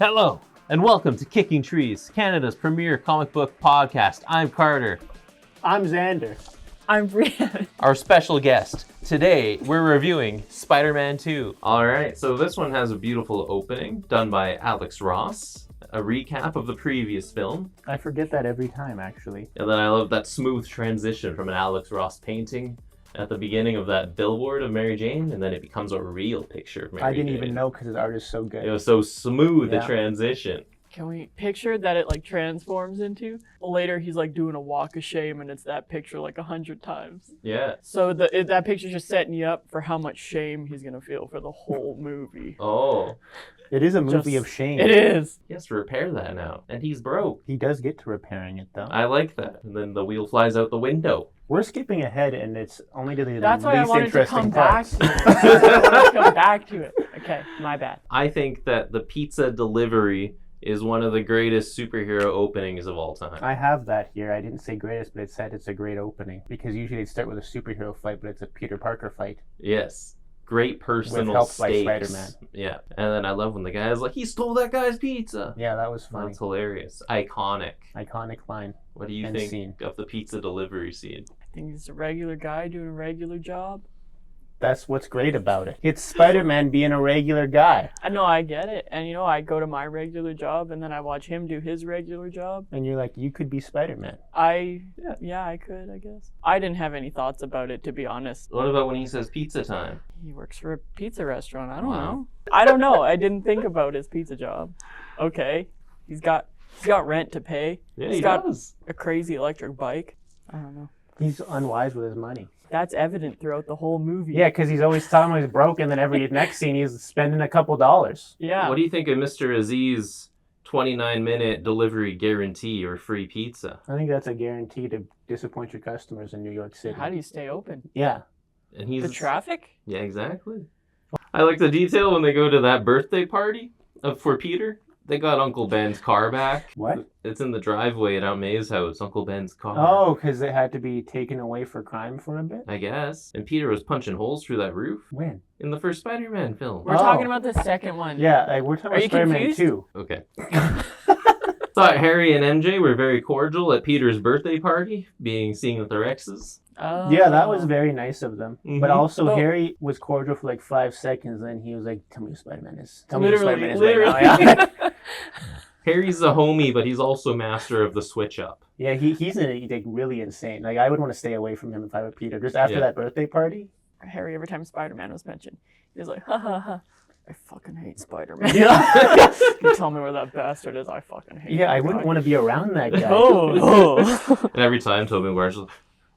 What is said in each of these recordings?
Hello, and welcome to Kicking Trees, Canada's premier comic book podcast. I'm Carter. I'm Xander. I'm Breanne. Our special guest. Today, we're reviewing Spider-Man 2. Alright, so this one has a beautiful opening done by Alex Ross. A recap of the previous film. I forget that every time, actually. And then I love that smooth transition from an Alex Ross painting at the beginning of that billboard of Mary Jane, and then it becomes a real picture of Mary Jane. I didn't even know because his art is so good. It was so smooth, the transition. Can we picture that it like transforms into? Later he's like doing a walk of shame and it's that picture like 100 times. Yeah. So that picture's just setting you up for how much shame he's gonna feel for the whole movie. Oh. It is a movie of shame. It is. He has to repair that now, and he's broke. He does get to repairing it, though. I like that. And then the wheel flies out the window. We're skipping ahead, and it's only to the That's why I least wanted to interesting come back parts. to it. I wanted to come back to it. Okay, my bad. I think that the pizza delivery is one of the greatest superhero openings of all time. I have that here. I didn't say greatest, but it said it's a great opening. Because usually they start with a superhero fight, but it's a Peter Parker fight. Yes. Great personal With help stakes. by Spider-Man. Yeah. And then I love when the guy is like, he stole that guy's pizza. Yeah, that was funny. That's hilarious. Iconic. Iconic line. What do you think of the pizza delivery scene? I think he's a regular guy doing a regular job. That's what's great about it. It's Spider-Man being a regular guy. I know, I get it. And you know, I go to my regular job and then I watch him do his regular job. And you're like, you could be Spider-Man. Yeah, I could, I guess. I didn't have any thoughts about it, to be honest. What about when he says pizza time? He works for a pizza restaurant. I don't know. I don't know. I didn't think about his pizza job. Okay. He's got rent to pay. Yeah, He's he got does. a crazy electric bike. I don't know. He's unwise with his money. That's evident throughout the whole movie. Yeah, because he's always telling him he's broke, and then every next scene he's spending a couple dollars. Yeah. What do you think of Mr. Aziz's 29-minute delivery guarantee or free pizza? I think that's a guarantee to disappoint your customers in New York City. How do you stay open? Yeah. And he's The traffic? Yeah, exactly. I like the detail when they go to that birthday party for Peter. They got Uncle Ben's car back. What? It's in the driveway at Aunt May's house, Uncle Ben's car. Oh, because it had to be taken away for crime for a bit? I guess. And Peter was punching holes through that roof. When? In the first Spider-Man film. We're talking about the second one. Yeah, we're talking about Spider-Man confused? 2. Okay. Thought Harry and MJ were very cordial at Peter's birthday party, seeing with their exes. Oh. Yeah, that was very nice of them. Mhm. But also, Well- Harry was cordial for like 5 seconds, then he was like, tell me who Spider-Man is. Tell me who Spider-Man Literally. is right now. Yeah. Harry's a homie, but he's also master of the switch up. Yeah, he's like really insane. Like, I would want to stay away from him if I were Peter. Just after Yeah. that birthday party. Harry, every time Spider-Man was mentioned, he was like, ha ha ha. I fucking hate Spider-Man. Yeah. You tell me where that bastard is, I fucking hate Yeah, that I wouldn't guy. want to be around that guy. Oh. And every time Tobey Maguire's like,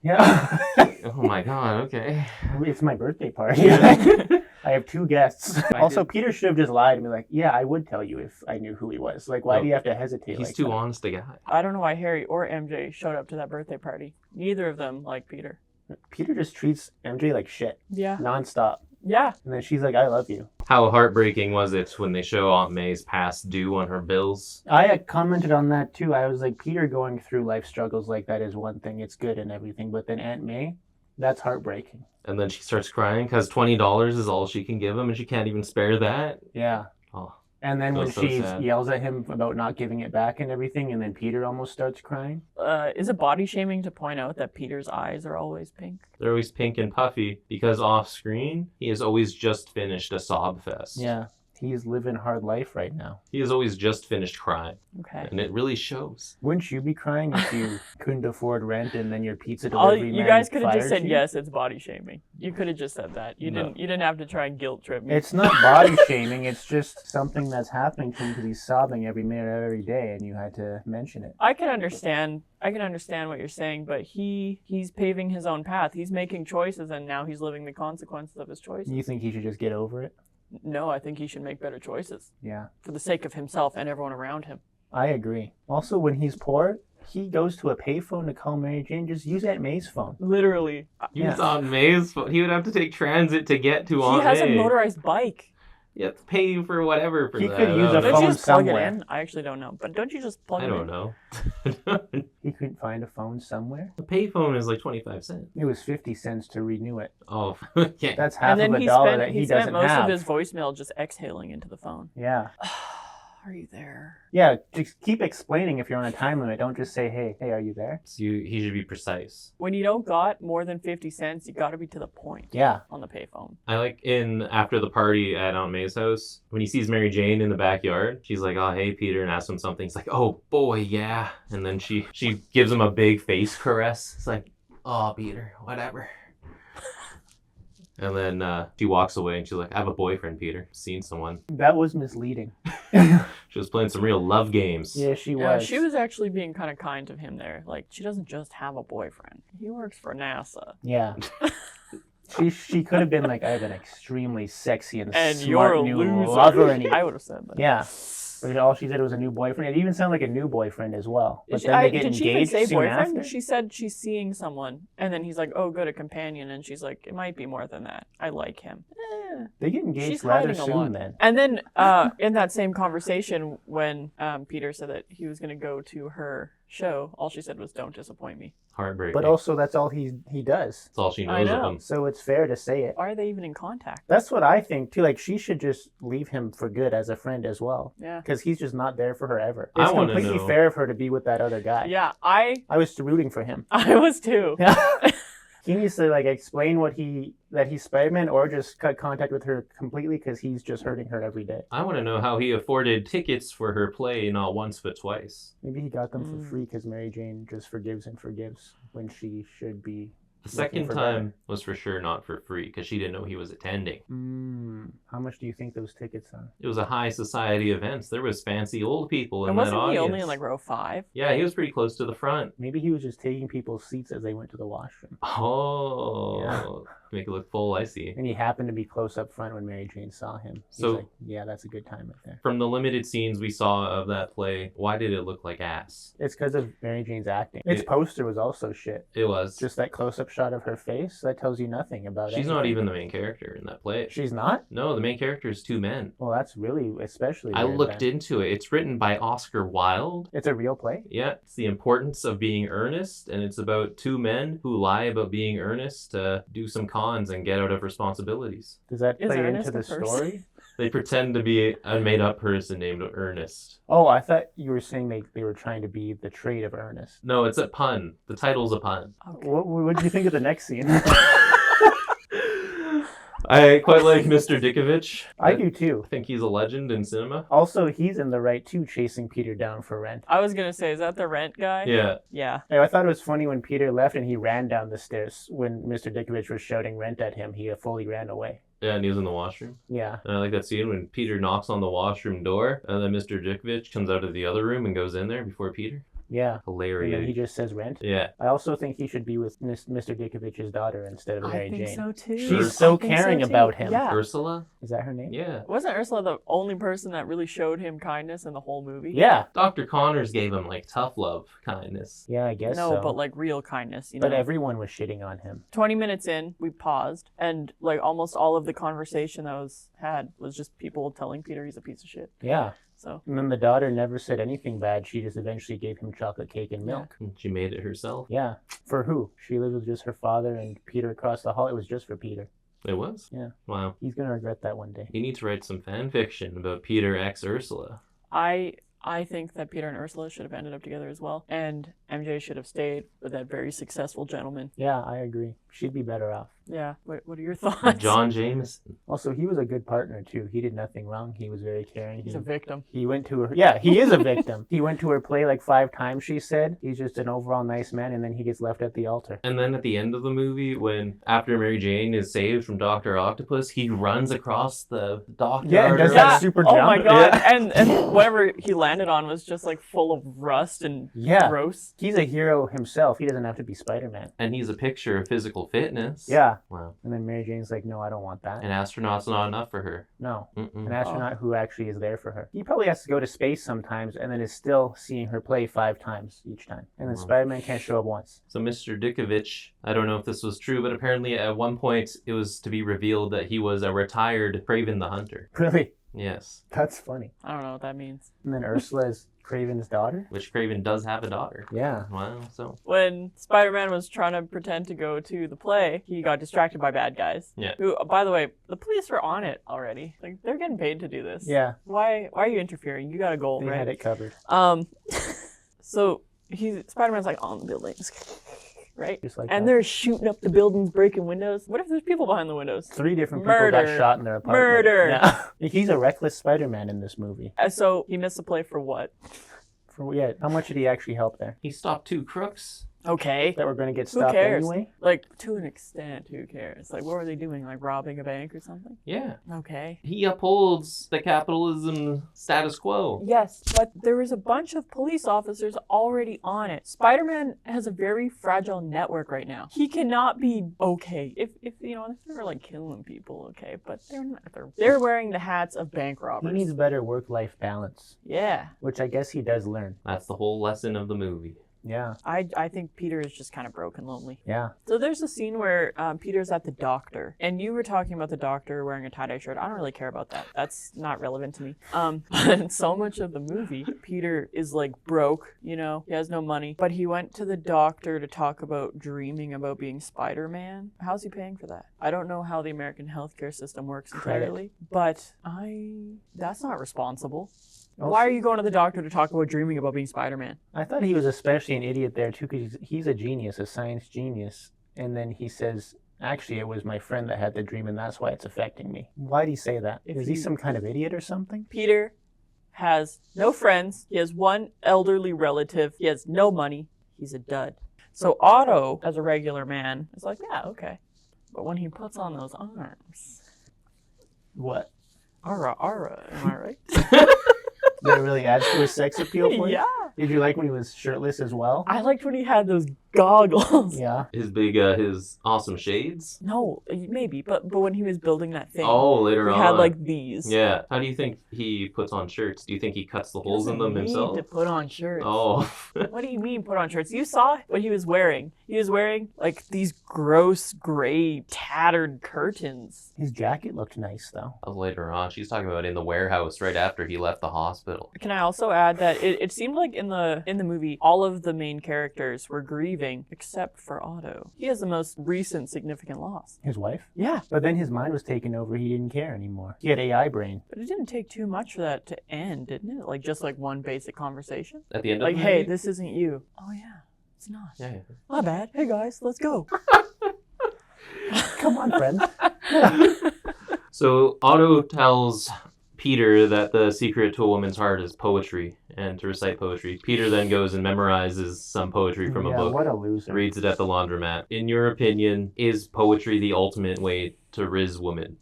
Yeah. oh my god, okay. It's my birthday party. I have 2 guests. Also, Peter should have just lied and be like, yeah, I would tell you if I knew who he was. Like, why do you have to hesitate? He's like too that? honest a guy. I don't know why Harry or MJ showed up to that birthday party. Neither of them like Peter. Peter just treats MJ like shit. Yeah. Nonstop. Yeah. And then she's like, I love you. How heartbreaking was it when they show Aunt May's past due on her bills? I had commented on that too. I was like, Peter going through life struggles like that is one thing. It's good and everything. But then Aunt May, that's heartbreaking. And then she starts crying because $20 is all she can give him and she can't even spare that. Yeah. Oh, And then when That's so she sad. yells at him about not giving it back and everything, and then Peter almost starts crying. Is it body shaming to point out that Peter's eyes are always pink? they're always pink and puffy because off screen, he has always just finished a sob fest. Yeah. He's living hard life right now. He has always just finished crying. Okay. And it really shows. Wouldn't you be crying if you couldn't afford rent and then your pizza All, delivery you man guys could have just fired said you? yes, it's body shaming. You could have just said that. You No. didn't have to try and guilt trip me. It's not body shaming. It's just something that's happening to him because he's sobbing every minute of every day, and you had to mention it. I can understand what you're saying, but he's paving his own path. He's making choices and now he's living the consequences of his choices. You think he should just get over it? No, I think he should make better choices Yeah, for the sake of himself and everyone around him. I agree. Also, when he's poor, he goes to a payphone to call Mary Jane. Just use Aunt May's phone. Literally. Use Aunt May's phone. He would have to take transit to get to Aunt He has May. a motorized bike. You have to pay for whatever for He that. could use a Don't phone you just plug somewhere. it in? I actually don't know. But don't you just plug I it don't in? know. He couldn't find a phone somewhere. The payphone is like 25 cents. It was 50 cents to renew it. Oh, yeah. That's half And then of a dollar he that he spent doesn't most have. of his voicemail just exhaling into the phone. Yeah. Are you there? Yeah, just keep explaining if you're on a time limit. Don't just say, hey, are you there? So he should be precise. When you don't got more than 50 cents, you got to be to the point. Yeah. On the payphone. I like after the party at Aunt May's house, when he sees Mary Jane in the backyard, she's like, oh, hey, Peter, and asks him something. He's like, oh, boy, yeah. And then she gives him a big face caress. It's like, oh, Peter, whatever. And then she walks away and she's like, I have a boyfriend, Peter. Seen someone. That was misleading. She was playing some real love games. Yeah, she Yeah, was. she was actually being kind of kind to him there. Like, she doesn't just have a boyfriend. He works for NASA. Yeah. She could have been like, I have an extremely sexy and And smart you're a new loser. lover. And I would have said that. yeah. But all she said was a new boyfriend. It even sounded like a new boyfriend as well. But then they get did she even engaged say soon boyfriend? after. She said she's seeing someone. And then he's like, oh, good, a companion. And she's like, it might be more than that. I like him. They get engaged She's rather hiding a lot. soon then. And then in that same conversation, when Peter said that he was going to go to her show, all she said was, don't disappoint me. Heartbreaking. But also, that's all he does. That's all she I knows of know. him. So it's fair to say it. Why are they even in contact? That's what I think too. Like, she should just leave him for good as a friend as well. Yeah. Because he's just not there for her ever. I It's wanna completely know- fair of her to be with that other guy. Yeah, I I was rooting for him. was too. He needs to like explain that he's Spider-Man, or just cut contact with her completely because he's just hurting her every day. I want to know how he afforded tickets for her play not once but twice. Maybe he got them for free because Mary Jane just forgives and forgives when she should be. The second time was for sure not for free because she didn't know he was attending. How much do you think those tickets are? It was a high society event. There was fancy old people in And that wasn't he audience. only in like row 5? Yeah, he was pretty close to the front. Maybe he was just taking people's seats as they went to the washroom. Oh, Yeah. Make it look full. I see. And he happened to be close up front when Mary Jane saw him. He's So- like, yeah, that's a good time right there. From the limited scenes we saw of that play, why did it look like ass? It's because of Mary Jane's acting. Its poster was also shit. It was. Just that close-up shot of her face, that tells you nothing about it. She's not even the main character in that play. She's not? No, the main character is 2 men. Well, that's really especially I weird looked then. into it. It's written by Oscar Wilde. It's a real play? Yeah, it's the importance of being earnest, and it's about 2 men who lie about being earnest to do some cons and get out of responsibilities. Does that Is play Ernest into a the person? story? They pretend to be a made-up person named Ernest. Oh, I thought you were saying they were trying to be the trait of Ernest. No, it's a pun. The title's a pun. Okay. What did you think of the next scene? I quite like Mr. Dickovich. I do too. I think he's a legend in cinema. Also, he's in the right too, chasing Peter down for rent. I was going to say, is that the rent guy? Yeah. Yeah. Hey, I thought it was funny when Peter left and he ran down the stairs. When Mr. Dickovich was shouting rent at him, he fully ran away. Yeah, and he was in the washroom. Yeah. And I like that scene when Peter knocks on the washroom door, and then Mr. Dickovich comes out of the other room and goes in there before Peter. Yeah. And Hilarious. then he just says rent. Yeah. I also think he should be with Mr. Dickovich's daughter instead of Mary I think Jane. so too. She's I so think caring too. about him. Yeah. Ursula? Is that her name? Yeah. Wasn't Ursula the only person that really showed him kindness in the whole movie? Yeah. Dr. Connors gave him, like, tough love kindness. Yeah, I guess No, so. but like real kindness, you know. But everyone was shitting on him. 20 minutes in, we paused, and like almost all of the conversation that was had was just people telling Peter he's a piece of shit. Yeah. So And then the daughter never said anything bad. She just eventually gave him chocolate cake and milk. She made it herself. Yeah. For who? She lived with just her father and Peter across the hall. It was just for Peter. It was? Yeah. Wow. He's going to regret that one day. You need to write some fan fiction about Peter x Ursula. I think that Peter and Ursula should have ended up together as well, and MJ should have stayed with that very successful gentleman. Yeah, I agree. She'd be better off. Yeah. What are your thoughts? John Jameson. Also, he was a good partner, too. He did nothing wrong. He was very caring. He's a victim. He went to her. Yeah, he is a victim. He went to her play like 5 times, she said. He's just an overall nice man, and then he gets left at the altar. And then at the end of the movie, when after Mary Jane is saved from Dr. Octopus, he runs across the dockyard. Yeah, and does or- that super Oh jump. my god! Yeah. And whatever he landed on was just like full of rust and Yeah. gross. He's a hero himself. He doesn't have to be Spider-Man. And he's a picture of physical fitness. Yeah. Wow. And then Mary Jane's like, no, I don't want that. An astronaut's not enough for her. No. An Mm-mm. astronaut who actually is there for her. He probably has to go to space sometimes and then is still seeing her play 5 times each time. And then Wow. Spider-Man can't show up once. So Mr. Dickovich, I don't know if this was true, but apparently at one point it was to be revealed that he was a retired Craven the Hunter. Really? Yes. That's funny. I don't know what that means. And then Ursula is Craven's daughter? Which Craven does have a daughter. Yeah. Wow, so. When Spider-Man was trying to pretend to go to the play, he got distracted by bad guys. Yeah. Who, by the way, the police were on it already. Like, they're getting paid to do this. Yeah. Why are you interfering? You got a goal, They right? had it covered. So Spider-Man's like on the buildings, right? Just like And that. they're shooting up the buildings, breaking windows. What if there's people behind the windows? 3 different people Murder. got shot in their apartment. Murder. Yeah. He's a reckless Spider-Man in this movie. So he missed the play for what? How much did he actually help there? He stopped 2 crooks. Okay. That were going to get Who stopped cares? anyway? Like, to an extent, who cares? Like, what were they doing? Like, robbing a bank or something? Yeah. Okay. He upholds the capitalism status quo. Yes, but there was a bunch of police officers already on it. Spider-Man has a very fragile network right now. He cannot be okay. If you know, if they're like killing people, okay, but they're not. They're wearing the hats of bank He robbers. needs better work-life balance, Yeah. which I guess he does learn. That's the whole lesson of the movie. Yeah. I think Peter is just kind of broken lonely. Yeah. So there's a scene where Peter's at the doctor, and you were talking about the doctor wearing a tie-dye shirt. I don't really care about that. That's not relevant to me. But so much of the movie, Peter is like broke, you know, he has no money, but he went to the doctor to talk about dreaming about being Spider-Man. How's he paying for that? I don't know how the American healthcare system works entirely, but that's not responsible. Why are you going to the doctor to talk about dreaming about being Spider-Man? I thought he was especially an idiot there too, because he's a genius, a science genius. And then he says, actually, it was my friend that had the dream, and that's why it's affecting me. Why'd he say that? Is he some kind of idiot or something? Peter has no friends. He has one elderly relative. He has no money. He's a dud. So Otto, as a regular man, is like, yeah, okay. But when he puts on those arms, What? ara, am I right? That really adds to his sex appeal for you? Yeah. Did you like when he was shirtless as well? I liked when he had those goggles. Yeah. His awesome shades. No, maybe, but when he was building that thing, Oh, later he on. had like these. Yeah. How do you think he puts on shirts? Do you think he cuts the He holes in them doesn't himself? need to put on shirts. Oh. What do you mean put on shirts? You saw what he was wearing. He was wearing like these gross gray tattered curtains. His jacket looked nice, though. That was later on. She's talking about in the warehouse right after he left the hospital. Can I also add that it seemed like in the movie all of the main characters were grieving except for Otto. He has the most recent significant loss. His wife? Yeah, But then his mind was taken over. He didn't care anymore. He had AI brain. but it didn't take too much for that to end, didn't it? Like just like one basic conversation. At the end of Like, the hey, movie? this isn't you. Oh yeah, it's not. Yeah. My bad. Hey guys, let's go. Come on, friend. So Otto tells Peter that the secret to a woman's heart is poetry and to recite poetry. Peter then goes and memorizes some poetry from a Yeah, book. what a loser. Reads it at the laundromat. In your opinion, is poetry the ultimate way to riz women?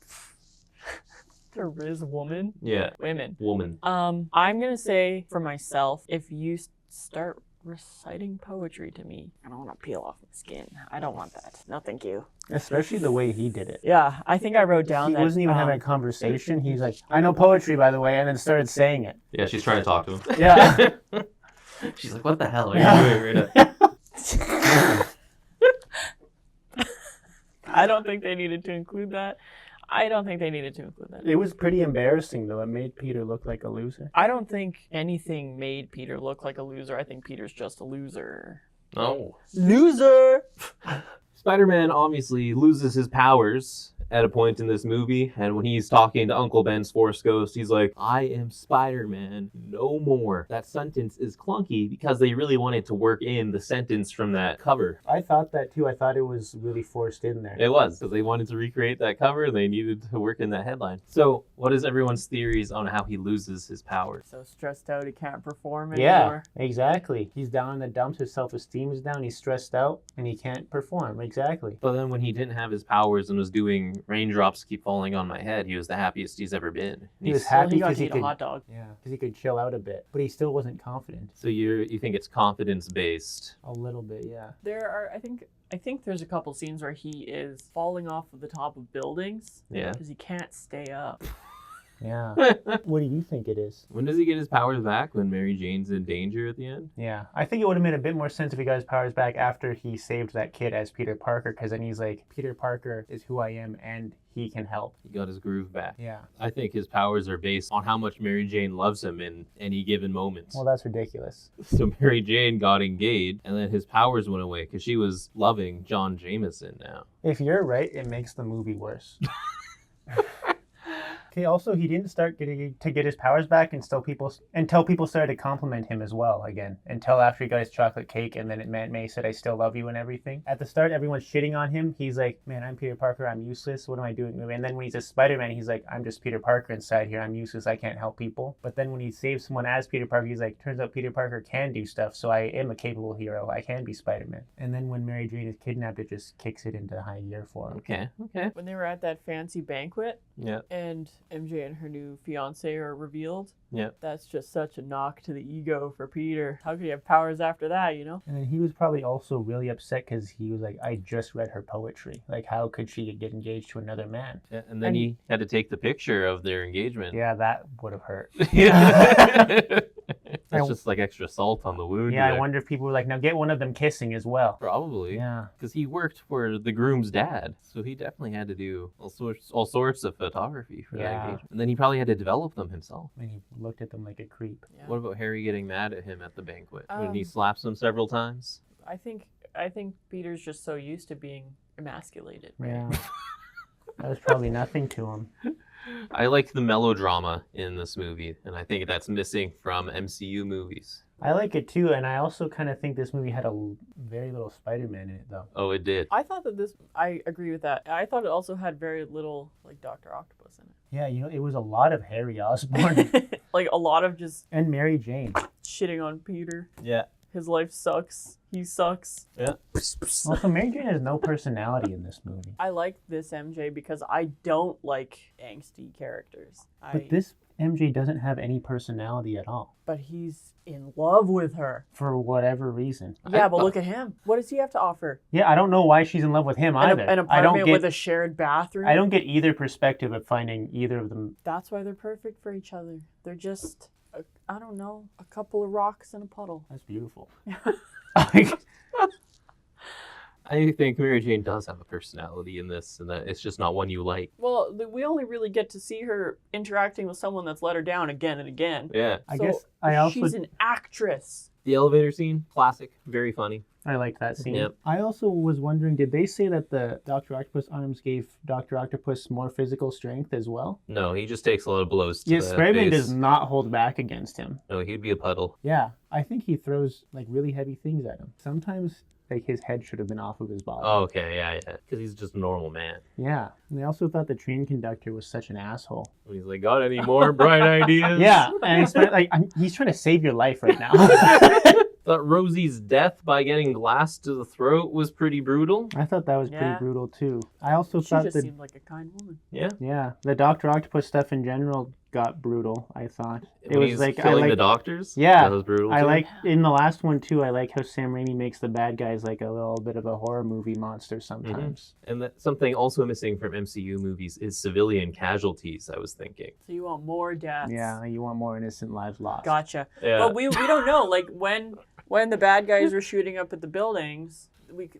To riz woman. Yeah, Women. woman. I'm gonna say for myself, if you start reciting poetry to me, I don't want to peel off my skin. I don't want that. No, thank you. Especially the way he did it. Yeah, I think I wrote down He that. wasn't even having a conversation. He's like, I know poetry, by the way, and then started saying it. Yeah, she's trying to talk to him. Yeah. She's like, what the hell are Yeah. you doing right now? I don't think they needed to include that. I don't think they needed to include that. It was pretty embarrassing, though. It made Peter look like a loser. I don't think anything made Peter look like a loser. I think Peter's just a loser. Oh. Loser! Spider-Man obviously loses his powers at a point in this movie, and when he's talking to Uncle Ben's Force Ghost, he's like, I am Spider-Man, no more. That sentence is clunky because they really wanted to work in the sentence from that cover. I thought that, too. I thought it was really forced in there. It was, because they wanted to recreate that cover, and they needed to work in that headline. So, what is everyone's theories on how he loses his powers? So stressed out he can't perform Yeah, anymore. exactly. He's down in the dumps. His self-esteem is down. He's stressed out, and he can't perform. Exactly. But then when he didn't have his powers and was doing raindrops keep falling on my head, he was the happiest he's ever been. He was Well, happy he got because to he eat a could. hot dog. Yeah, because he could chill out a bit, but he still wasn't confident. So you think it's confidence based? A little bit, yeah. There are, I think there's a couple scenes where he is falling off of the top of buildings Yeah. because he can't stay up. Yeah. What do you think it is? When does he get his powers back? When Mary Jane's in danger at the end? Yeah, I think it would have made a bit more sense if he got his powers back after he saved that kid as Peter Parker, because then he's like, Peter Parker is who I am and he can help. He got his groove back. Yeah. I think his powers are based on how much Mary Jane loves him in any given moment. Well, that's ridiculous. So Mary Jane got engaged, and then his powers went away because she was loving John Jameson now. If you're right, it makes the movie worse. Okay, also, he didn't start to get his powers back until people started to compliment him as well again. Until after he got his chocolate cake, and then Aunt May said, I still love you and everything. At the start, everyone's shitting on him. He's like, man, I'm Peter Parker. I'm useless. What am I doing? And then when he's a Spider-Man, he's like, I'm just Peter Parker inside here. I'm useless. I can't help people. But then when he saves someone as Peter Parker, he's like, turns out Peter Parker can do stuff, so I am a capable hero. I can be Spider-Man. And then when Mary Jane is kidnapped, it just kicks it into high gear for him. Okay. When they were at that fancy banquet, Yeah. and MJ and her new fiance are revealed, Yeah. that's just such a knock to the ego for Peter. How could he have powers after that, you know? And then he was probably also really upset because he was like, I just read her poetry. Like, how could she get engaged to another man? And then he had to take the picture of their engagement. Yeah, that would have hurt. That's just like extra salt on the wound. Yeah, there. I wonder if people were like, now get one of them kissing as well. Probably. Yeah. Because he worked for the groom's dad, so he definitely had to do all sorts of photography for that Yeah. engagement. And then he probably had to develop them himself. And he looked at them like a creep. Yeah. What about Harry getting mad at him at the banquet when he Um, slaps him several times? I think Peter's just so used to being emasculated. Right? Yeah. That was probably nothing to him. I like the melodrama in this movie, and I think that's missing from MCU movies. I like it too, and I also kind of think this movie had very little Spider-Man in it, though. Oh, it did. I thought that I agree with that. I thought it also had very little, like, Dr. Octopus in Yeah, it was a lot of Harry Osborn it. Like, a lot of just and Mary Jane. shitting on Peter. Yeah. His life sucks. He sucks. Yeah. Also, Mary Jane has no personality in this movie. I like this MJ because I don't like angsty characters. But this MJ doesn't have any personality at all, But he's in love with her. for whatever reason. Yeah, but look at him. What does he have to offer? Yeah, I don't know why she's in love with him either. An apartment with a shared bathroom. I don't get either perspective of finding either of them. That's why they're perfect for each other. They're just, I don't know, a couple of rocks in a puddle. That's beautiful. I think Mary Jane does have a personality in this, and that it's just not one you like. Well, we only really get to see her interacting with someone that's let her down again and again. Yeah. I So guess I also she's an actress. The elevator scene, classic, very funny. I like that scene. Yep. I also was wondering, did they say that the Dr. Octopus arms gave Dr. Octopus more physical strength as well? No, he just takes a lot of blows to Yeah, the Spider-Man face. does not hold back against him. No, he'd be a puddle. Yeah, I think he throws like really heavy things at him. Sometimes like his head should have been off of his body. Oh, okay, yeah. Because he's just a normal man. Yeah, and I also thought the train conductor was such an asshole. When he's like, got any more bright ideas? Yeah, and it's like he's trying to save your life right now. Thought Rosie's death by getting glass to the throat was pretty brutal. I thought that was pretty Yeah. brutal too. I also She thought just that seemed like a kind woman. Yeah. the Dr. Octopus stuff in general got brutal. I thought it When was he's like killing the doctors. Yeah, That was brutal. I too. like in the last one too. I like how Sam Raimi makes the bad guys like a little bit of a horror movie monster sometimes. And that something also missing from MCU movies is civilian casualties, I was thinking. So you want more deaths. Yeah, you want more innocent lives lost. Gotcha. Yeah. But we don't know. Like, when the bad guys were shooting up at the buildings,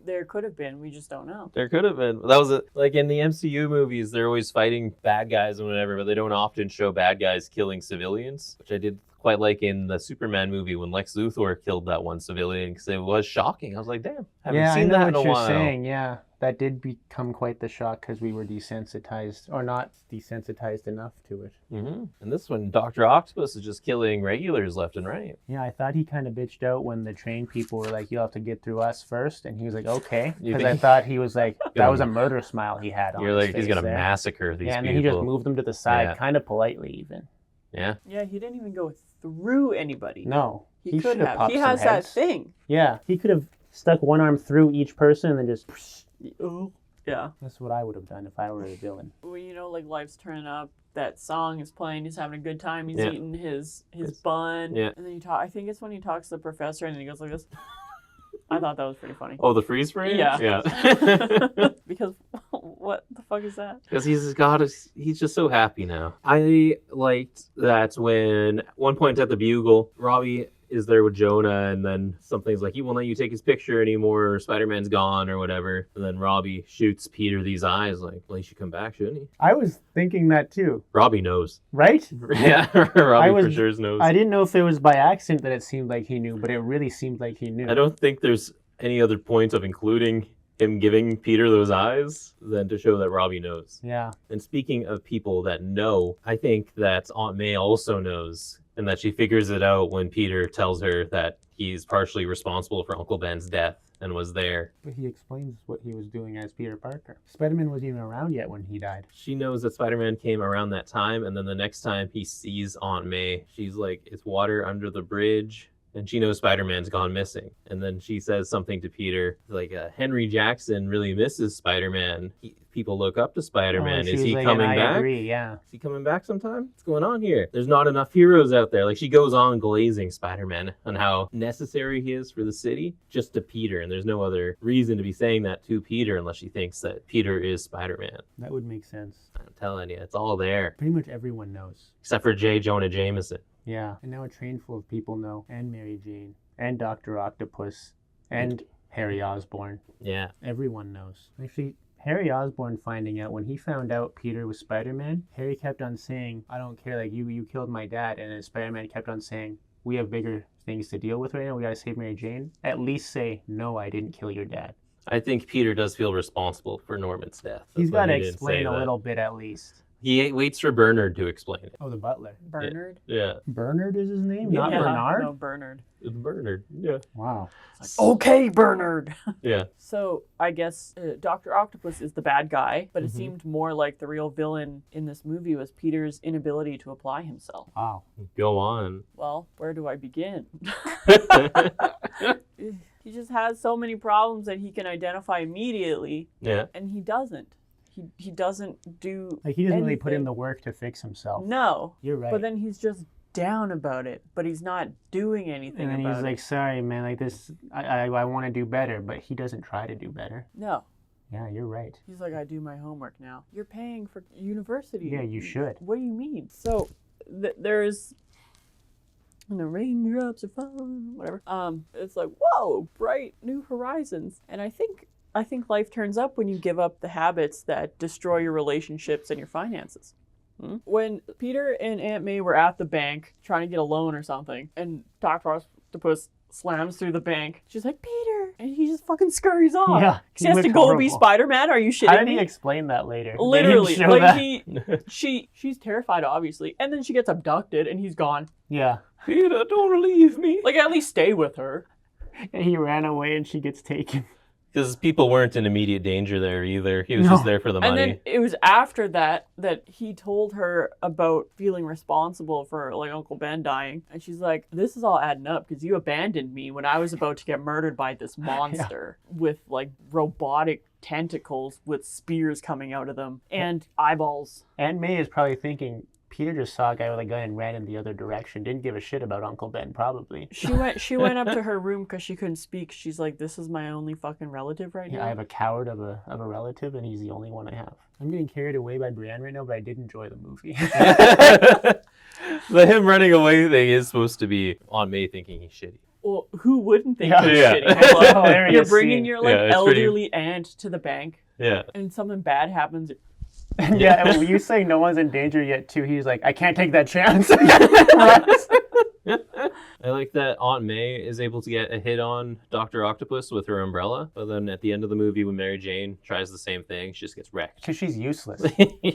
there could have been. We just don't know. There could have been. That was like in the MCU movies, they're always fighting bad guys and whatever, but they don't often show bad guys killing civilians, which I did quite like in the Superman movie when Lex Luthor killed that one civilian because it was shocking. I was like, damn, haven't Yeah, I seen know that in what a you're while. saying. Yeah, that did become quite the shock because we were desensitized or not desensitized enough to it. Mm-hmm. And this one, Dr. Octopus is just killing regulars left and right. Yeah, I thought he kind of bitched out when the train people were like, "You'll have to get through us first," and he was like, "Okay," You because I think- thought he was like, that was a murder smile he had on. You're his like, he's face gonna there. massacre these Yeah, and then people. he just moved them to the side, Yeah. kind of politely even. Yeah. Yeah, he didn't even go through anybody. No, He should could have. popped He some has that heads. thing. Yeah, he could have stuck one arm through each person and then just. Oh. Yeah. That's what I would have done if I were a villain. Well, like life's turning up. That song is playing. He's having a good time. He's Yeah. eating his bun. Yeah. And then I think it's when he talks to the professor and then he goes like this. I thought that was pretty funny. Oh, the freeze frame? Yeah. Yeah. Because what the fuck is that? Because he's just so happy now. I liked that when one point at the Bugle, Robbie is there with Jonah, and then something's like, he won't let you take his picture anymore, or Spider-Man's gone, or whatever. And then Robbie shoots Peter these eyes, like, well, he should come back, shouldn't he? I was thinking that too. Robbie knows. Right? Yeah, Robbie for sure knows. I didn't know if it was by accident that it seemed like he knew, but it really seemed like he knew. I don't think there's any other point of including him giving Peter those eyes than to show that Robbie knows. Yeah. And speaking of people that know, I think that Aunt May also knows, and that she figures it out when Peter tells her that he's partially responsible for Uncle Ben's death and was there. But he explains what he was doing as Peter Parker. Spider-Man wasn't even around yet when he died. She knows that Spider-Man came around that time, and then the next time he sees Aunt May, she's like, it's water under the bridge. And she knows Spider-Man's gone missing. And then she says something to Peter, like, Henry Jackson really misses Spider-Man. People look up to Spider-Man. Is he coming back? I agree, yeah. Is he coming back sometime? What's going on here? There's not enough heroes out there. Like, she goes on glazing Spider-Man on how necessary he is for the city, just to Peter. And there's no other reason to be saying that to Peter unless she thinks that Peter is Spider-Man. That would make sense. I'm telling you, it's all there. Pretty much everyone knows. Except for J. Jonah Jameson. Yeah, and now a train full of people know, and Mary Jane, and Dr. Octopus, and Harry Osborn. Yeah. Everyone knows. Actually, Harry Osborn finding out, when he found out Peter was Spider-Man, Harry kept on saying, I don't care, like, you killed my dad, and then Spider-Man kept on saying, we have bigger things to deal with right now, we gotta save Mary Jane. At least say, no, I didn't kill your dad. I think Peter does feel responsible for Norman's death. He's gotta explain a little bit at least. He waits for Bernard to explain it. Oh, the butler. Bernard? Yeah. Bernard is his name, not Yeah, Bernard? No, Bernard. It's Bernard. Yeah. Wow. It's like, okay, Bernard. Yeah. So I guess Dr. Octopus is the bad guy, but it seemed more like the real villain in this movie was Peter's inability to apply himself. Wow. Go on. Well, where do I begin? He just has so many problems that he can identify immediately, Yeah. and he doesn't. He doesn't do Like, he doesn't really put in anything. the work to fix himself. No. You're right. But then he's just down about it, but he's not doing anything and then about he's like, sorry, man, like this, I want to do better, but he doesn't try to do better. No. Yeah, you're right. He's like, I do my homework now. You're paying for university. Yeah, you should. What do you mean? So there's and the raindrops are falling, whatever. It's like, whoa, bright new horizons. And I think life turns up when you give up the habits that destroy your relationships and your finances. When Peter and Aunt May were at the bank trying to get a loan or something, and Dr. Octopus slams through the bank, she's like, Peter! And he just fucking scurries off. Yeah, he has to go be Spider-Man? Are you shitting How did me? he explain that later? Literally, They didn't show like that? she's terrified, obviously, and then she gets abducted and he's gone. Yeah. Peter, don't leave me. Like, at least stay with her. And he ran away and she gets taken. Because people weren't in immediate danger there either. He was just there for the money. And then it was after that he told her about feeling responsible for, like, Uncle Ben dying. And she's like, this is all adding up because you abandoned me when I was about to get murdered by this monster with, like, robotic tentacles with spears coming out of them and eyeballs. Aunt May is probably thinking, Peter just saw a guy with a gun and ran in the other direction. Didn't give a shit about Uncle Ben, probably. She went up to her room because she couldn't speak. She's like, this is my only fucking relative right now. I have a coward of a relative, and he's the only one I have. I'm getting carried away by Breanne right now, but I did enjoy the movie. The him running away thing is supposed to be Aunt May thinking he's shitty. Well, who wouldn't think Yeah. you're Yeah. shitty? That's a Like, hilarious you're bringing scene. your like Yeah, it's pretty- elderly aunt to the bank, Yeah. and something bad happens. Yeah, and when you say no one's in danger yet, too, he's like, I can't take that chance. I like that Aunt May is able to get a hit on Dr. Octopus with her umbrella, but then at the end of the movie when Mary Jane tries the same thing, she just gets wrecked. Because she's useless.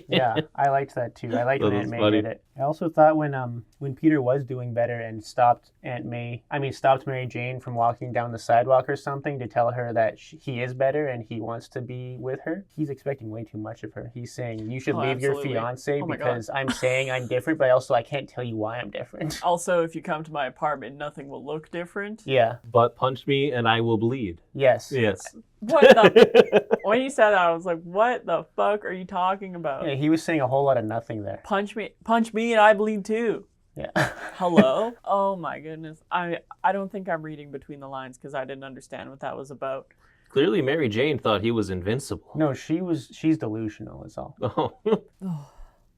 Yeah, I liked that too. I liked when That Aunt was May funny. did it. I also thought when Peter was doing better and stopped Mary Jane from walking down the sidewalk or something to tell her that he is better and he wants to be with her, he's expecting way too much of her. He's saying, you should leave your absolutely. fiance Oh my God. because I'm saying I'm different, but also I can't tell you why I'm different. Also, if you come to my apartment, nothing will look different. Yeah. But punch me and I will bleed. Yes. Yes. What the? When he said that, I was like, what the fuck are you talking about? Yeah, he was saying a whole lot of nothing there. Punch me, and I bleed too. Yeah. Hello? Oh my goodness. I don't think I'm reading between the lines because I didn't understand what that was about. Clearly, Mary Jane thought he was invincible. No, she's delusional is all. Oh.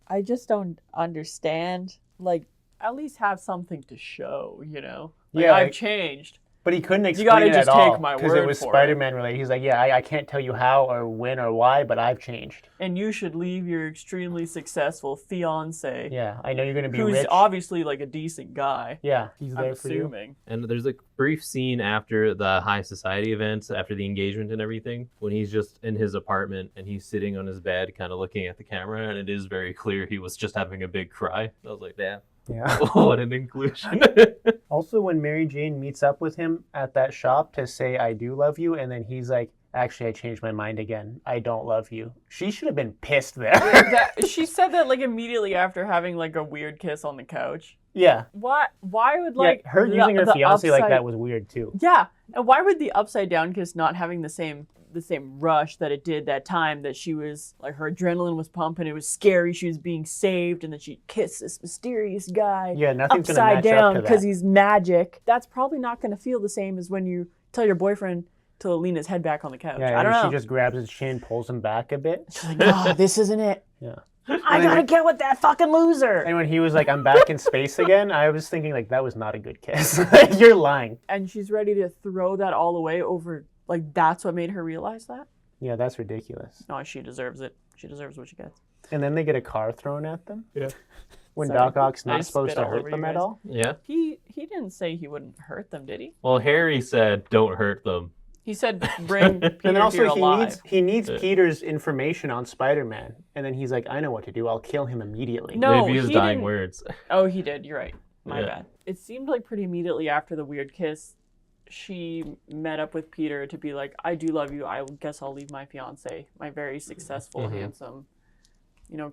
I just don't understand. Like, at least have something to show, you know? Like, Yeah, I've like- changed. But he couldn't explain gotta it just at all take my because it word was for it. Spider-Man related. He's like, yeah, I can't tell you how or when or why, but I've changed. And you should leave your extremely successful fiance, Yeah, I know you're gonna be who's rich. obviously like a decent guy. Yeah, he's I'm there for you. assuming. And there's a brief scene after the high society events, after the engagement and everything, when he's just in his apartment and he's sitting on his bed, kind of looking at the camera, and it is very clear he was just having a big cry. I was like, damn, Yeah. what an inclusion. Also, when Mary Jane meets up with him at that shop to say, I do love you, and then he's like, actually, I changed my mind again. I don't love you. She should have been pissed there. She said that like immediately after having like a weird kiss on the couch. Yeah. Why would like her the- using her the fiance like upside- that was weird too. Yeah, and why would the upside down kiss not having the same rush that it did that time that she was like her adrenaline was pumping, it was scary, she was being saved, and then she kissed this mysterious guy Yeah, nothing's gonna upside match down up to because that. he's magic. That's probably not going to feel the same as when you tell your boyfriend to lean his head back on the couch. Yeah, I don't and know. she just grabs his chin, pulls him back a bit. She's like, no, this isn't it. Yeah. I gotta get with that fucking loser. And when he was like, I'm back in space again, I was thinking like, that was not a good kiss. You're lying. And she's ready to throw that all away over, like, that's what made her realize that? Yeah, that's ridiculous. No, she deserves it. She deserves what she gets. And then they get a car thrown at them. Yeah. When Sorry. Doc Ock's I not just supposed spit to all hurt over them you at guys. all. Yeah. He didn't say he wouldn't hurt them, did he? Well, Harry said, don't hurt them. He said, bring Peter And then also here alive. he needs Peter's information on Spider-Man. And then he's like, I know what to do. I'll kill him immediately. No, Maybe his he dying didn't. words. Oh, he did. You're right. My Yeah. bad. It seemed like pretty immediately after the weird kiss, she met up with Peter to be like, I do love you. I guess I'll leave my fiance, my very successful, handsome,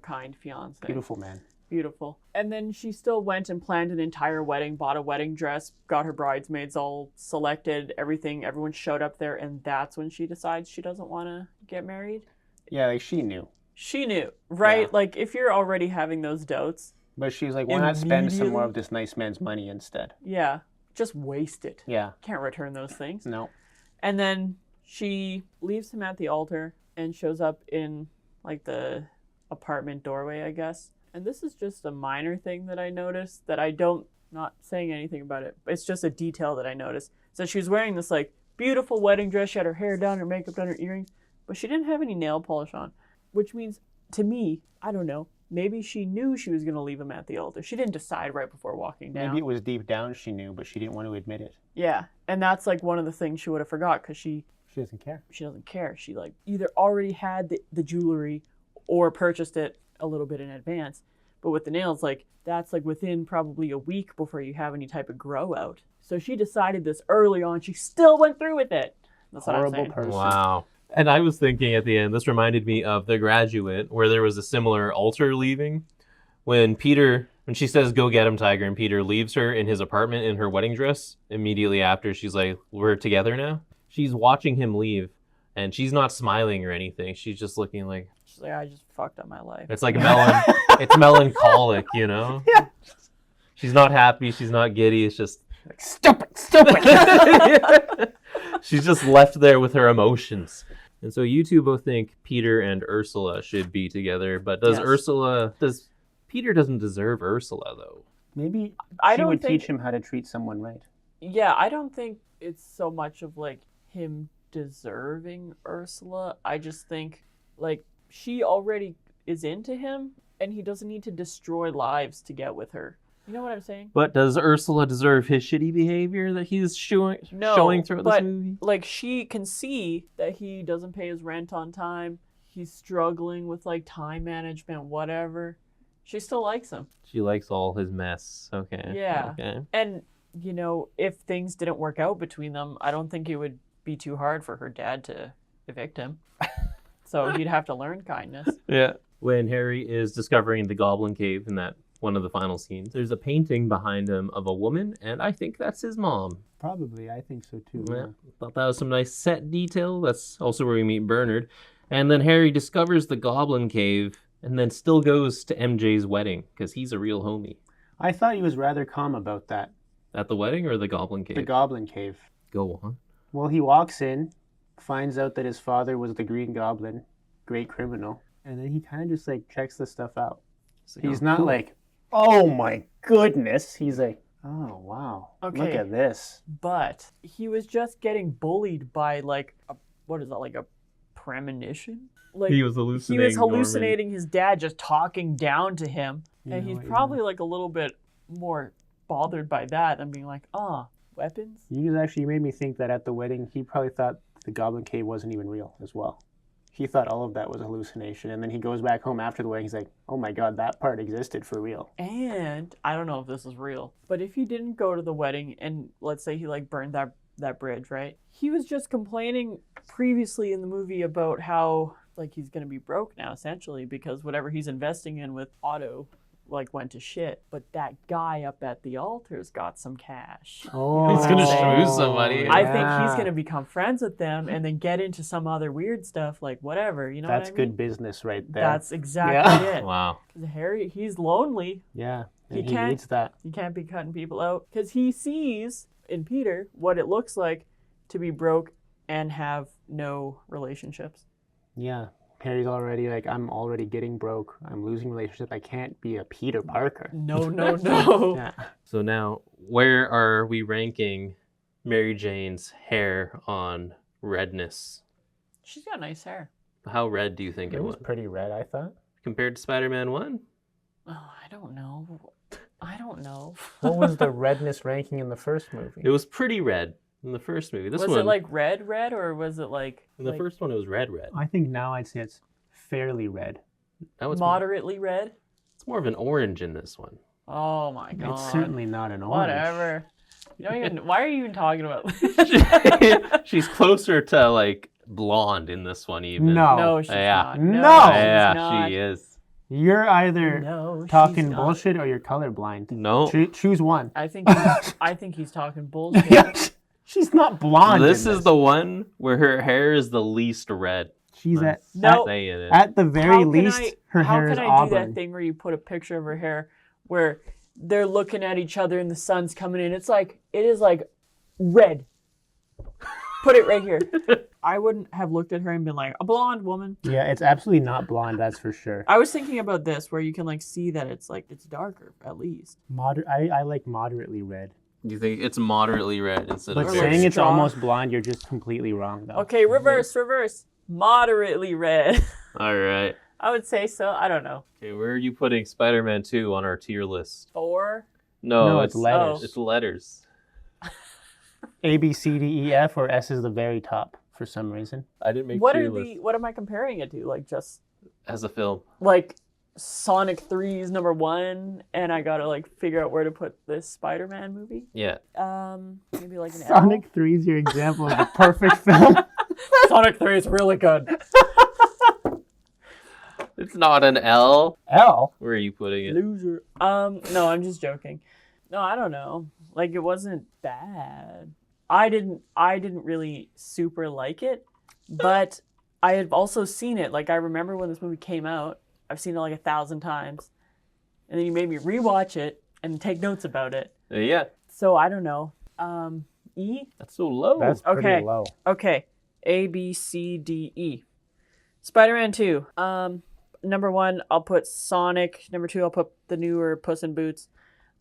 kind fiance. Beautiful man. Beautiful. And then she still went and planned an entire wedding, bought a wedding dress, got her bridesmaids all selected, everything. Everyone showed up there, and that's when she decides she doesn't want to get married. Yeah, like she knew. She knew, right? Yeah. Like, if you're already having those doubts, But she's like, why not spend some more Immediately? of this nice man's money instead? yeah, just waste it. Yeah. Can't return those things. No. And then she leaves him at the altar and shows up in, like, the apartment doorway, I guess. And this is just a minor thing that I noticed that not saying anything about it. It's just a detail that I noticed. So she was wearing this, like, beautiful wedding dress. She had her hair done, her makeup done, her earrings. But she didn't have any nail polish on. Which means, to me, I don't know, maybe she knew she was going to leave him at the altar. She didn't decide right before walking down. Maybe it was deep down she knew, but she didn't want to admit it. Yeah. And that's, like, one of the things she would have forgot because she doesn't care. she doesn't care. She like either already had the jewelry or purchased it a little bit in advance. But with the nails, like that's like within probably a week before you have any type of grow out. So she decided this early on. She still went through with it. That's what I'm Horrible saying. person. Wow. And I was thinking at the end, this reminded me of The Graduate, where there was a similar altar leaving. When she says, go get him, Tiger, and Peter leaves her in his apartment in her wedding dress, immediately after she's like, we're together now. She's watching him leave, and she's not smiling or anything. She's just looking like, She's like, I just fucked up my life. it's like it's melancholic, you know? Yeah. She's not happy, she's not giddy, it's just... Like, stupid. She's just left there with her emotions. And so you two both think Peter and Ursula should be together, but Yes. Peter doesn't deserve Ursula though. Maybe I she don't would think- teach him how to treat someone right. Yeah, I don't think it's so much of like him deserving Ursula. I just think like she already is into him and he doesn't need to destroy lives to get with her. You know what I'm saying? But does Ursula deserve his shitty behavior that he's showing throughout but, this movie? Like she can see that he doesn't pay his rent on time. He's struggling with like time management, whatever. She still likes him. She likes all his mess. Okay. Yeah. Okay. And, you know, if things didn't work out between them, I don't think it would be too hard for her dad to evict him. So he'd have to learn kindness. Yeah. When Harry is discovering the Goblin Cave in that one of the final scenes, there's a painting behind him of a woman, and I think that's his mom. Probably, I think so too. Yeah. Thought that was some nice set detail. That's also where we meet Bernard. And then Harry discovers the Goblin Cave and then still goes to MJ's wedding because he's a real homie. I thought he was rather calm about that. At the wedding or the Goblin Cave? The Goblin Cave. Go on. Well, he walks in, finds out that his father was the Green Goblin, great criminal, and then he kind of just like checks the stuff out. He's not like, oh my goodness. He's like, oh wow, Okay. look at this. But he was just getting bullied by like what is that, like a premonition? Like He was hallucinating. hallucinating his dad just talking down to him, You and know he's what, probably like a little bit more bothered by that than being like, weapons. You made me think that at the wedding, he probably thought the Goblin Cave wasn't even real as well. He thought all of that was a hallucination, and then he goes back home after the wedding. He's like, "Oh my God, that part existed for real." And I don't know if this is real, but if he didn't go to the wedding and let's say he like burned that bridge, right? He was just complaining previously in the movie about how like he's gonna be broke now essentially because whatever he's investing in with Otto like went to shit. But that guy up at the altar's got some cash. Oh, He's gonna schmooze somebody. I think he's gonna become friends with them and then get into some other weird stuff like whatever. You know That's what I mean? good business right there. That's exactly it. Wow. 'Cause Harry, he's lonely. Yeah, He and he can't- needs that. He can't be cutting people out because he sees in Peter what it looks like to be broke and have no relationships. Yeah, Harry's already like, I'm already getting broke. I'm losing relationship. I can't be a Peter Parker. No, no, no. Yeah. So now, where are we ranking Mary Jane's hair on redness? She's got nice hair. How red do you think It it was was pretty red, I thought. compared to Spider-Man 1? Oh, I don't know. I don't know. What was the redness ranking in the first movie? It was pretty red in the first movie. This Was one, it like red, or was it like, in the like first one, it was red. I think now I'd say it's fairly red. Now it's moderately red? it's more of an orange in this one. Oh my god. It's certainly not an orange. Whatever. You don't even. Why are you even talking about? She's closer to like blonde in this one even. No. No, she's Yeah. not. No. she's Yeah, not. she is. You're either No, talking she's not. bullshit or you're colorblind. No. Choose one. I think he's talking bullshit. Yeah, she's not blonde. This in is the one where her hair is the least red. She's at No. Saying it. at the very How can least her hair is How can I do auburn. that thing where you put a picture of her hair where they're looking at each other and the sun's coming in? It is like red. Put it right here. I wouldn't have looked at her and been like, a blonde woman. Yeah, it's absolutely not blonde, that's for sure. I was thinking about this where you can like see that it's darker at least. I like moderately red. You think it's moderately red instead But of like saying it's strong. almost blonde, you're just completely wrong though. Okay, reverse. Moderately red. All right. I would say so. I don't know. Okay, where are you putting Spider-Man 2 on our tier list? 4. No, it's letters. It's letters. A, B, C, D, E, F, or S is the very top for some reason. I didn't make What tier are list what am I comparing it to? Like just as a film. like Sonic 3's number 1 and I got to like figure out where to put this Spider-Man movie? Yeah. Maybe like an Sonic 3 is your example of the perfect film. L? Sonic 3 is really good. It's not an L. L? Where are you putting it? Loser. No, I'm just joking. No, I don't know. Like it wasn't bad. I didn't really super like it, but I had also seen it. Like I remember when this movie came out. I've seen it like 1,000 times. And then you made me rewatch it and take notes about it. Yeah. So I don't know. E? That's so low. That's pretty Okay. low. Okay. A, B, C, D, E. Spider-Man 2. Number 1, I'll put Sonic. Number 2, I'll put the newer Puss in Boots.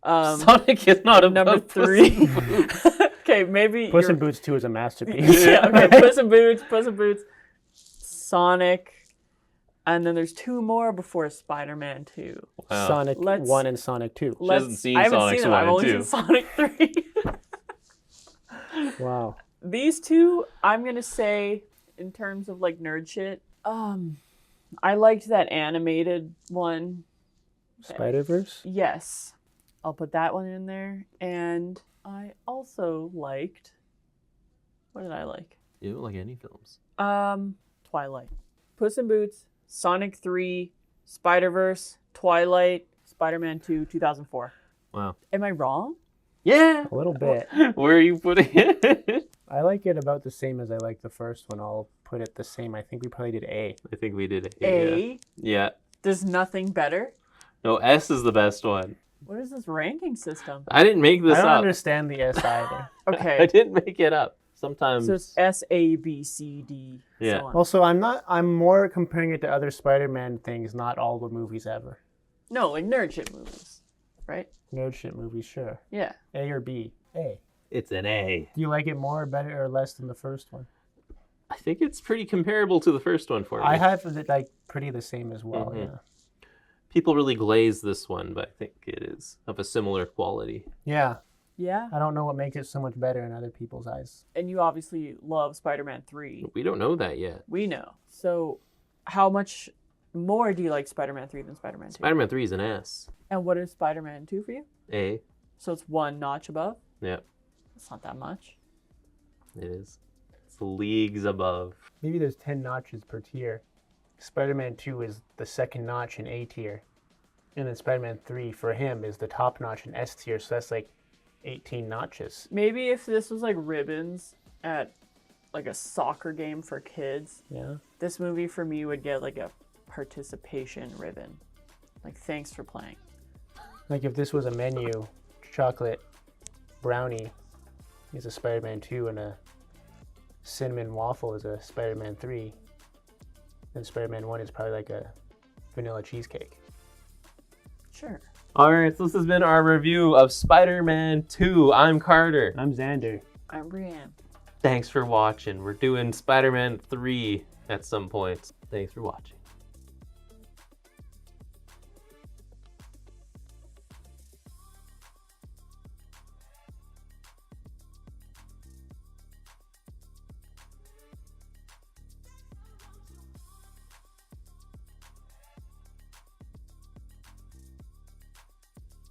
Sonic is not a Number Puss 3. in Boots. Okay, maybe Puss in you're- Boots 2 is a masterpiece. Yeah, okay, Puss in Boots, Sonic, and then there's 2 more before Spider-Man 2. Wow. Sonic Let's- 1 and Sonic 2. hasn't seen I haven't Sonic's seen them. 1 I've and only 2. seen Sonic 3. Wow. These 2, I'm gonna say, in terms of like nerd shit, I liked that animated one. Spider-Verse? Yes, I'll put that one in there, and I also liked. What did I like? You don't like any films. Twilight, Puss in Boots, Sonic 3, Spider-Verse, Twilight, Spider-Man 2, 2004. Wow. Am I wrong? Yeah. A little bit. Where are you putting it? I like it about the same as I like the first one. I'll put it the same. I think we probably did A. I think we did it. A. Yeah. There's nothing better. No, S is the best one. What is this ranking system? I didn't make this I don't up. understand the S either. I Okay. didn't make it up. Sometimes. So it's S, A, B, C, D, Yeah. so on. Also, I'm more comparing it to other Spider-Man things, not all the movies ever. No, like nerd shit movies, right? Nerd shit movies, sure. Yeah. A or B? A. It's an A. Do you like it more, better, or less than the first one? I think it's pretty comparable to the first one for me. I have it like pretty the same as well. Mhm. Yeah. People really glaze this one, but I think it is of a similar quality. Yeah. Yeah. I don't know what makes it so much better in other people's eyes. And you obviously love Spider-Man 3. We don't know that yet. We know. So how much more do you like Spider-Man 3 than Spider-Man 2? Spider-Man 3 is an S. And what is Spider-Man 2 for you? A. So it's one notch above? Yep, It's not that much. it is. It's leagues above. Maybe there's 10 notches per tier. Spider-Man 2 is the second notch in A tier. And then Spider-Man 3 for him is the top notch in S tier, so that's like 18 notches. Maybe if this was like ribbons at like a soccer game for kids, Yeah. this movie for me would get like a participation ribbon. Like, thanks for playing. Like if this was a menu, chocolate brownie is a Spider-Man 2 and a cinnamon waffle is a Spider-Man 3. And Spider-Man 1 is probably like a vanilla cheesecake. Sure. All right, so this has been our review of Spider-Man 2. I'm Carter. I'm Xander. I'm Breanne. Thanks for watching. We're doing Spider-Man 3 at some point. Thanks for watching.